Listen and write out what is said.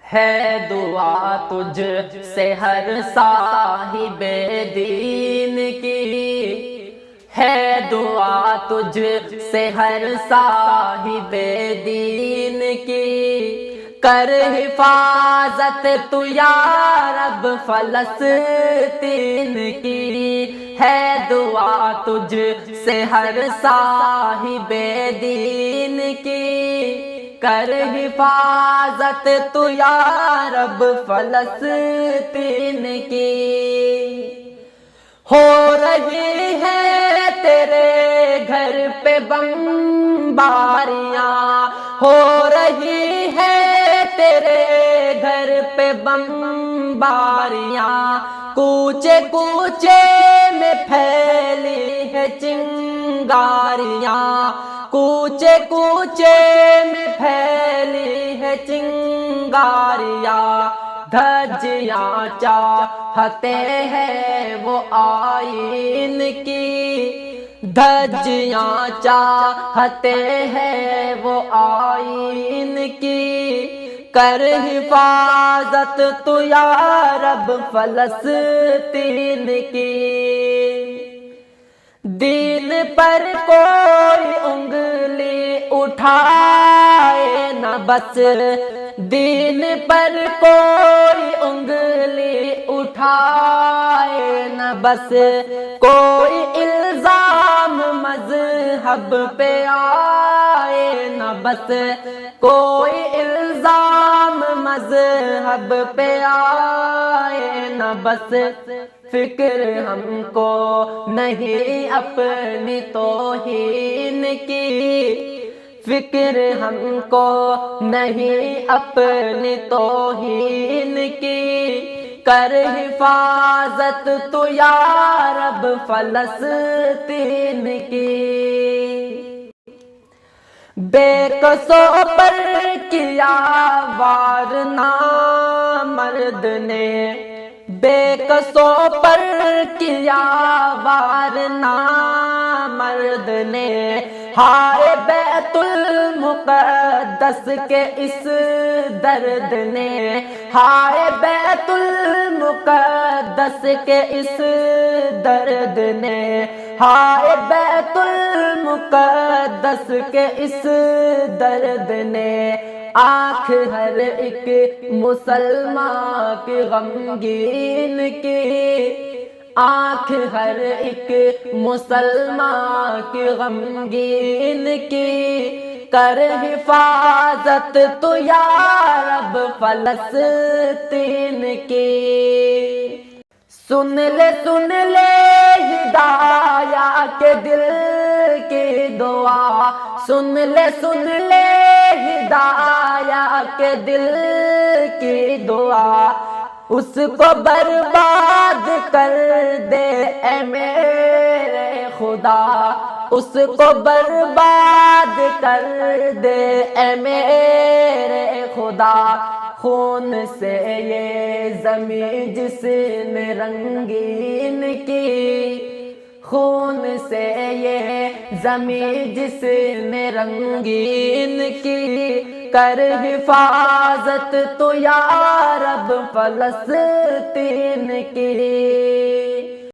ہے دعا تجھ سے ہر صاحب دین کی، ہے دعا تجھ سے ہر صاحب دین کی، کر حفاظت تو یا رب فلسطین کی، ہے دعا تجھ سے ہر صاحب دین کی، کر حفاظت تو یا رب فلسطین کی۔ ہو رہی ہے تیرے گھر پہ بمباریاں، ہو رہی ہے تیرے گھر پہ بمباریاں، کوچے کوچے میں پھیلی ہے چنگاریاں، کوچے کوچے میں پھیلی ہے چنگاریاں، دھجیاں چاہتے ہیں وہ آئین کی، دھجیاں چاہتے ہیں وہ آئین کی، کر حفاظت تو یا رب فلسطین کی۔ دین پر کوئی انگلی اٹھائے نہ بس، دین پر کوئی انگلی اٹھائے نہ بس، کوئی الزام مذہب پہ آئے نہ بس، کوئی الزام مذہب پہ آئے نہ بس، فکر ہم کو نہیں اپنی توہین کی، فکر ہم کو نہیں اپنی توہین کی، کر حفاظت تو یا رب فلسطین کی۔ بے قصوں پر کیا وار نامرد نے، بے قصوں پر کیا وار نامرد نے، ہائے بیت المقدس کے اس درد نے، ہائے بیت المقدس کے اس درد نے، ہائے بیت المقدس کے اس درد نے، آنکھ ہر ایک مسلمان کی غمگین کی، آنکھ ہر ایک مسلمان کی غمگین کی، کر حفاظت تو یا رب فلسطین کی۔ سن لے ہدایہ کے دل کی دعا، سن لے ہدایہ کے دل کی دعا، اس کو برباد کر دے اے میرے خدا، اس کو برباد کر دے اے میرے خدا، خون سے یہ زمین جس نے رنگین کی، خون سے یہ زمین جس نے رنگین کی، کر حفاظت تو یا رب فلسطین کی۔